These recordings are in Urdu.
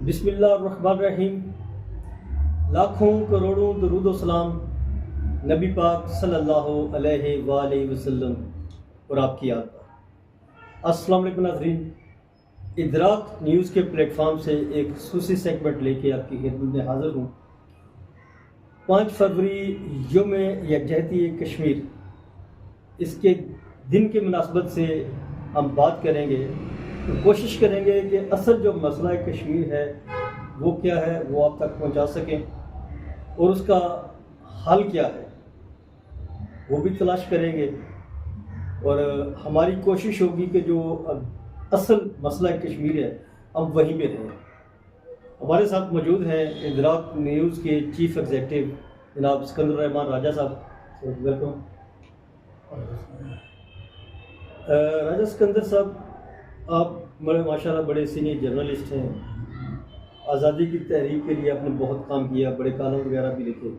بسم اللہ الرحمن الرحیم۔ لاکھوں کروڑوں درود و سلام نبی پاک صلی اللہ علیہ وآلہ وسلم اور آپ کی یاد پر۔ السلام علیکم ناظرین، ادراک نیوز کے پلیٹ فارم سے ایک خصوصی سیگمنٹ لے کے آپ کی خدمت میں حاضر ہوں۔ 5 فروری یوم یکجہتی کشمیر، اس کے دن کی مناسبت سے ہم بات کریں گے، کوشش کریں گے کہ اصل جو مسئلہ کشمیر ہے وہ کیا ہے وہ آپ تک پہنچا سکیں، اور اس کا حل کیا ہے وہ بھی تلاش کریں گے، اور ہماری کوشش ہوگی کہ جو اصل مسئلہ کشمیر ہے ہم وہیں پہ رہیں۔ ہمارے ساتھ موجود ہیں ادراک نیوز کے چیف ایگزیکٹو جناب سکندر الرحمان راجہ صاحب، ویلکم۔ راجہ سکندر صاحب، آپ بڑے ماشاءاللہ بڑے سینئر جرنلسٹ ہیں، آزادی کی تحریک کے لیے آپ نے بہت کام کیا، بڑے کالم وغیرہ بھی لکھے۔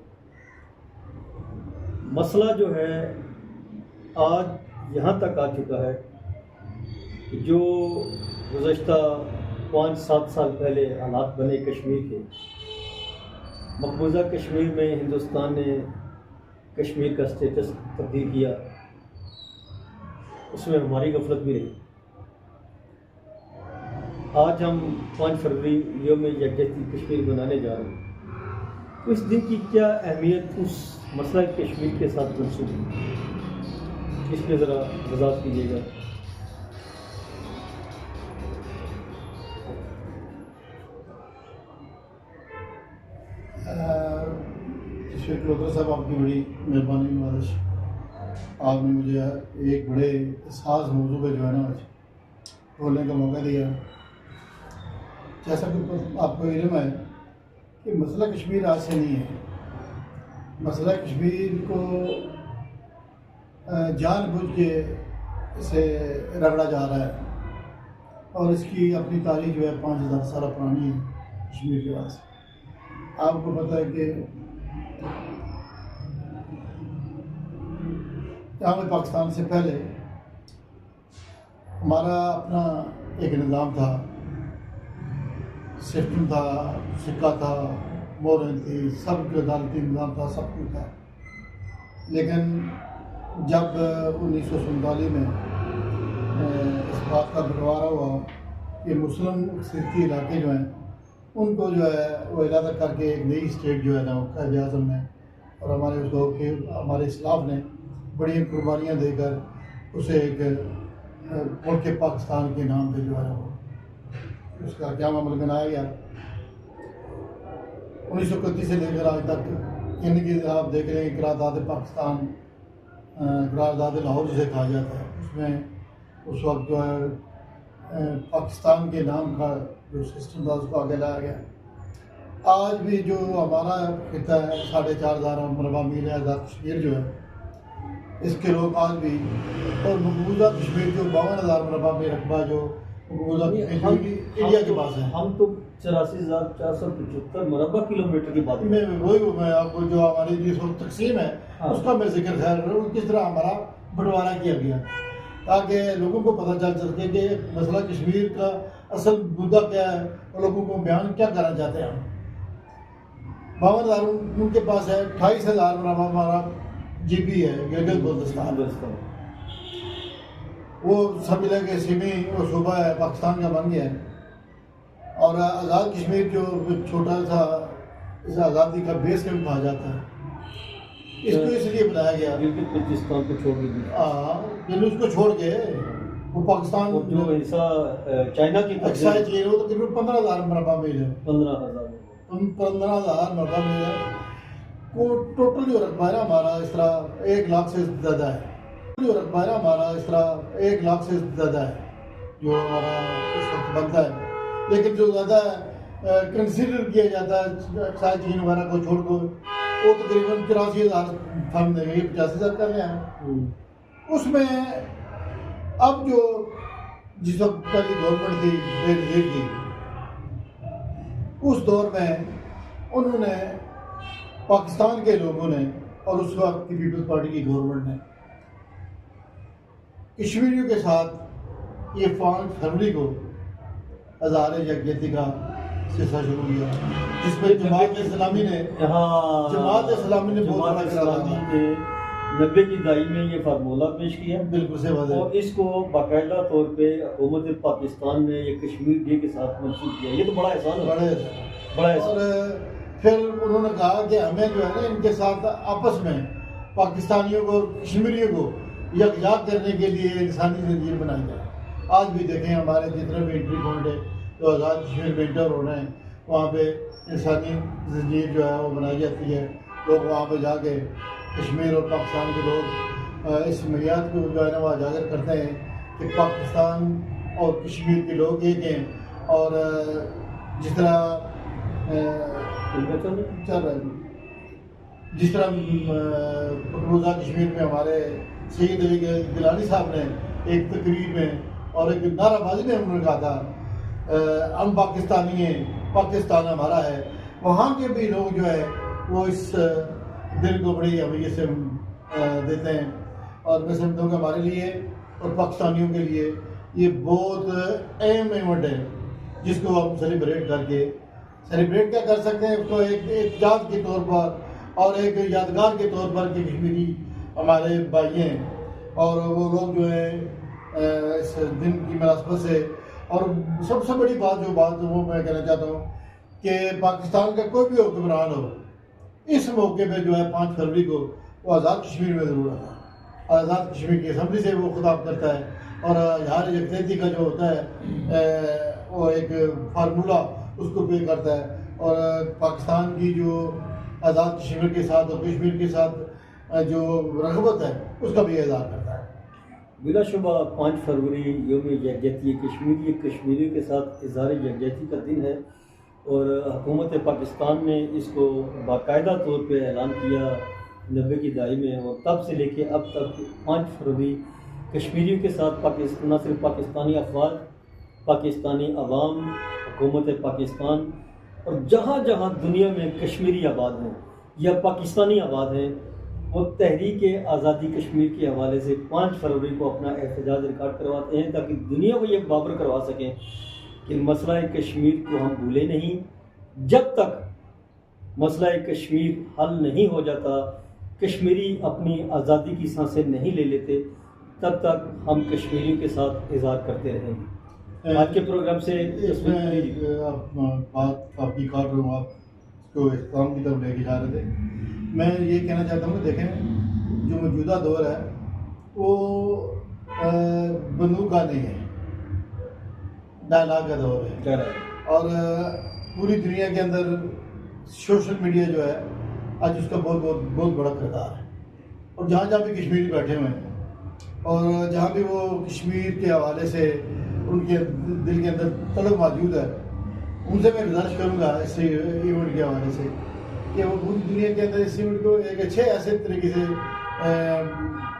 مسئلہ جو ہے آج یہاں تک آ چکا ہے کہ جو گزشتہ 5-7 سال پہلے حالات بنے کشمیر کے، مقبوضہ کشمیر میں ہندوستان نے کشمیر کا اسٹیٹس تبدیل کیا، اس میں ہماری غفلت بھی رہی۔ آج ہم 5 فروری یوم یکجہتی کشمیر منانے جا رہے ہیں، تو اس دن کی کیا اہمیت اس مسئلہ کشمیر کے ساتھ منسوب ہے، اس پہ ذرا وضاحت کیجیے گا۔ صاحب، آپ کی بڑی مہربانی نوازش، آپ نے مجھے ایک بڑے حساس موضوع پہ جو ہے نا بولنے کا موقع دیا۔ جیسا کہ آپ کو علم ہے کہ مسئلہ کشمیر آج سے نہیں ہے، مسئلہ کشمیر کو جان بوجھ کے اسے رگڑا جا رہا ہے، اور اس کی اپنی تاریخ جو ہے 5000 سال پرانی ہے کشمیر کے بعد سے۔ آپ کو پتہ ہے کہ قیام پاکستان سے پہلے ہمارا اپنا ایک نظام تھا، سسٹم تھا، سکہ تھا، موریں تھی، سب کے عدالتی نظام تھا، سب کچھ تھا۔ لیکن جب 1947 میں اس بات کا بٹوارا ہوا کہ مسلم اکثریتی علاقے جو ہیں ان کو جو ہے وہ علیحدہ کر کے ایک نئی اسٹیٹ جو ہے نا قائد اعظم نے اور ہمارے اس دور کے ہمارے اسلاف نے بڑی قربانیاں دے کر اسے ایک ملک پاکستان کے نام پہ جو ہے وہ اس کا قیام عمل بنایا گیا۔ 1931 سے لے کر آج تک ان کی آپ دیکھ رہے ہیں قرارداد پاکستان، قرارداد لاہور جسے کہا جاتا ہے، اس میں اس وقت جو ہے پاکستان کے نام کا جو سسٹم تھا اس کو آگے لایا گیا۔ آج بھی جو ہمارا خطہ ہے 4500 مربع میل ہے، آزاد کشمیر جو ہے، اس کے لوگ آج بھی، اور مقبوضہ کشمیر جو 52,000 مربع میل رقبہ جو مقبوضہ انڈیا کے پاس ہے، ہم تو 84,475 مربع کلومیٹر کی بات میں آپ کو جو ہماری جس وقت تقسیم ہے اس کا میں ذکر خیر کر رہا ہوں، کس طرح ہمارا بٹوارا کیا گیا تاکہ لوگوں کو پتہ چل سکے کہ مسئلہ کشمیر کا اصل مدعا کیا ہے اور لوگوں کو بیان کیا کرنا چاہتے ہیں ہم۔ 52,000 ان کے پاس ہے، 28,000 مربع ہمارا جی پی ہے، گلگت بلتستان، وہ سب ملے کے سیمی اور صوبہ ہے پاکستان کا بن گیا ہے۔ اور آزاد کشمیر جو چھوٹا سا اس آزادی کا بیس کیمپ کہا جاتا ہے، اس کو اس لیے بنایا گیا گلگت بلتستان کو چھوڑ دیجیے، اس کو چھوڑ کے وہ پاکستان جو حصہ چائنا کی ایکسائز چیز وہ تقریباً 15,000 مربع میل ہے، 15,000 مربع میل ہے۔ وہ ٹوٹل جو رقبہ ہے نا ہمارا اس طرح 1 لاکھ سے زیادہ ہے، جو رقبہ ہے نا ہمارا اس طرح 1 لاکھ سے زیادہ ہے جو ہمارا اس وقت بنتا ہے۔ لیکن جو زیادہ کنسیڈر کیا جاتا ہے ایکسائز چین وغیرہ کو چھوڑ کر، وہ تقریباً 83,000 فنڈ دیں گے، 85,000 کر رہے ہیں۔ اس میں اب جو جس وقت پہلی گورنمنٹ تھی بے کی، اس دور میں انہوں نے پاکستان کے لوگوں نے اور اس وقت کی پیپلز پارٹی کی گورنمنٹ نے کشمیریوں کے ساتھ یہ 5 فروری کو اظہار یکجہتی کا سلسلہ شروع کیا جس میں جماعت اسلامی نے جماعت اسلامی نے بہت بڑا کردار ادا 90 کی دہائی میں یہ فارمولہ پیش کیا، بالکل سے بات ہے، اور اس کو باقاعدہ طور پہ حکومت پاکستان نے یہ کشمیر ڈے کے ساتھ منسوخ کیا۔ یہ تو بڑا احسان ہے، بڑا احسان۔ اور پھر انہوں نے کہا کہ ہمیں جو ہے نا ان کے ساتھ آپس میں پاکستانیوں کو کشمیریوں کو یکجا کرنے کے لیے انسانی زنجیر بنائی جائے۔ آج بھی دیکھیں ہمارے جتنے بھی انٹری پوائنٹ ہے جو آزاد کشمیر میں انٹر ہو رہے ہیں، وہاں پہ انسانی زنجیر جو ہے وہ بنائی جاتی ہے۔ لوگ وہاں پہ جا کے کشمیر اور پاکستان کے لوگ اس معیاد کو جو ہے نا وہ اجاگر کرتے ہیں کہ پاکستان اور کشمیر کے لوگ ایک ہیں، اور جس طرح چل رہا ہے جس طرح مقبوضہ کشمیر میں ہمارے سید علی گیلانی صاحب نے ایک تقریر میں اور ایک نعرہ بازی میں انہوں نے کہا تھا ہم پاکستانی ہیں، پاکستان ہمارا ہے، وہاں کے بھی لوگ جو ہے وہ اس دل کو بڑی اہمیت سے دیتے ہیں، اور میں سمجھتا ہوں کہ ہمارے لیے اور پاکستانیوں کے لیے یہ بہت اہم ایونٹ ہے جس کو ہم سیلیبریٹ کیا کر سکتے ہیں، اس کو ایک احتجاج کے طور پر اور ایک یادگار کے طور پر کہ کشمیری ہمارے بھائی ہیں، اور وہ لوگ جو ہے اس دن کی مناسبت سے، اور سب سے بڑی بات وہ میں کہنا چاہتا ہوں کہ پاکستان کا کوئی بھی حکمران ہو، اس موقع پہ جو ہے 5 فروری کو وہ آزاد کشمیر میں ضرور آتا ہے، آزاد کشمیر کی اسمبلی سے وہ خطاب کرتا ہے، اور ہر یکجہتی کا جو ہوتا ہے وہ ایک فارمولہ اس کو پے کرتا ہے، اور پاکستان کی جو آزاد کشمیر کے ساتھ اور کشمیر کے ساتھ جو رغبت ہے اس کا بھی اظہار کرتا ہے۔ بلا شبہ 5 فروری یوم یکجہتی کشمیریوں کے ساتھ اظہار یکجہتی کا دن ہے، اور حکومت پاکستان نے اس کو باقاعدہ طور پہ اعلان کیا 90 کی دہائی میں، اور تب سے لے کے اب تک 5 فروری کشمیریوں کے ساتھ نہ صرف پاکستانی افراد، پاکستانی عوام، حکومت پاکستان، اور جہاں جہاں دنیا میں کشمیری آباد ہیں یا پاکستانی آباد ہیں، وہ تحریک آزادی کشمیر کے حوالے سے 5 فروری کو اپنا احتجاج ریکارڈ کرواتے ہیں، تاکہ دنیا کو یہ بابر کروا سکیں کہ مسئلہ کشمیر کو ہم بھولے نہیں۔ جب تک مسئلہ کشمیر حل نہیں ہو جاتا، کشمیری اپنی آزادی کی سانسیں نہیں لے لیتے، تب تک ہم کشمیریوں کے ساتھ اظہار کرتے رہیں گے۔ آج کے پروگرام سے اس میں بات آپ کی کاٹ رہا ہوں، آپ کو اختتام کی طرف لے کے جا رہے تھے۔ میں یہ کہنا چاہتا ہوں کہ دیکھیں جو موجودہ دور ہے وہ بندوق کا نہیں ہے، ڈائلاگ کا دور ہے، اور پوری دنیا کے اندر سوشل میڈیا جو ہے آج اس کا بہت بڑا کردار ہے، اور جہاں جہاں بھی کشمیری بیٹھے ہوئے ہیں، اور جہاں بھی وہ کشمیر کے حوالے سے ان کے دل کے اندر طلب موجود ہے، ان سے میں گزارش کروں گا اس ایونٹ کے حوالے سے کہ وہ پوری دنیا کے اندر اس ایونٹ کو ایک اچھے ایسے طریقے سے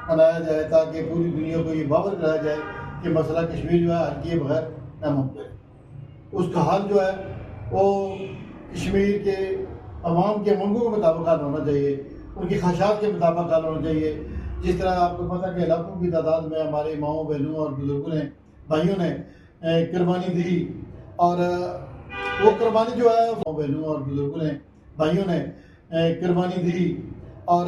منایا جائے تاکہ پوری دنیا کو یہ باور کرایا جائے کہ مسئلہ کشمیر جو ہے حل کیے بغیر ناممکن ہے۔ اس کا حل جو ہے وہ کشمیر کے عوام کے منگوں کے مطابق حل ہونا چاہیے، ان کی خواہشات کے مطابق حل ہونا چاہیے۔ جس طرح آپ کو پتہ کہ علاقوں کی تعداد میں ہمارے ماؤں بہنوں اور بزرگوں نے، بھائیوں نے قربانی دی، اور وہ قربانی جو ہے ماؤں بہنوں اور بزرگوں نے، بھائیوں نے قربانی دی، اور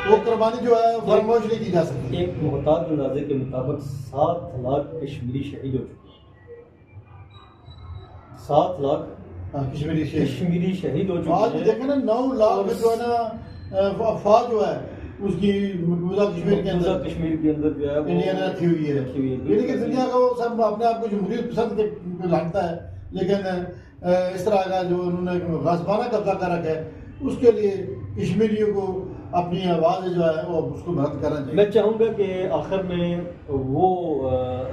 وہ قربانی جو ہے فراموش نہیں کی جا سکتی۔ ایک محتاط اندازے کے مطابق 7 لاکھ کشمیری شہید ہو چکے ہیں، 7 لاکھ کشمیری شہید ہو چکے ہیں۔ آج دیکھیں نا 9 لاکھ جو ہے نا افواج جو ہے اس کی مقبوضہ کشمیر کے اندر جو ہے انڈیا نے رکھی ہوئی ہے، یعنی کہ دنیا کا وہ سب اپنے آپ کو جمہوریت پسند لانتا ہے، لیکن اس طرح کا جو انہوں نے غصبانہ قبضہ کر رکھا ہے اس کے لیے کشمیریوں کو اپنی آواز جو ہے وہ اس کو بلند کرنا چاہیے۔ میں چاہوں گا کہ آخر میں وہ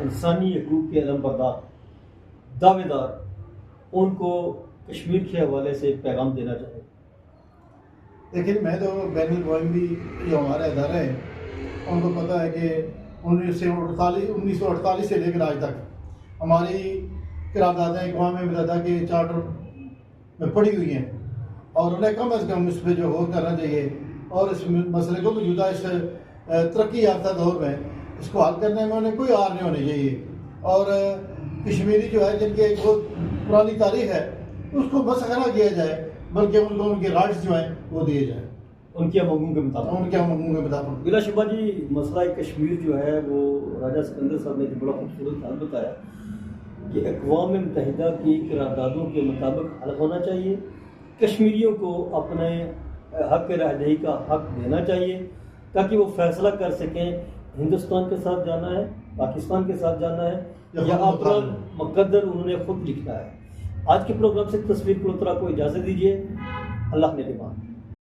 انسانی حقوق کے علم بردار دعوے دار ان کو کشمیر کے حوالے سے پیغام دینا چاہے۔ لیکن میں تو بین الاقوامی جو ہمارے ادارے ہیں ان کو پتہ ہے کہ 1948 سے لے کر آج تک ہماری قراردادیں اقوام متحدہ کے چارٹر میں پڑی ہوئی ہیں، اور انہیں کم از کم اس پہ جو غور کرنا چاہیے، اور اس مسئلے کو موجودہ اس ترقی یافتہ دور میں اس کو حل کرنے میں انہیں کوئی آر نہیں ہونی چاہیے۔ اور کشمیری جو ہے جن کے ایک بہت پرانی تاریخ ہے اس کو مسخ نہ کیا جائے، بلکہ ان کو ان کے رائٹس جو ہیں وہ دیے جائیں ان کے مضمون کے مطابق. ان کے مضمون کے مطابق. بلا شبہ جی مسئلہ کشمیر جو ہے وہ راجہ سکندر صاحب نے بڑا خوبصورت حل بتایا کہ اقوام متحدہ کی قراردادوں کے مطابق حل ہونا چاہیے. کشمیریوں کو اپنے حق رہائش کا حق دینا چاہیے تاکہ وہ فیصلہ کر سکیں ہندوستان کے ساتھ جانا ہے، پاکستان کے ساتھ جانا ہے یا اپنا مقدر انہوں نے خود لکھنا ہے. آج کے پروگرام سے تصویر کلوترا کو اجازت دیجیے. اللہ نے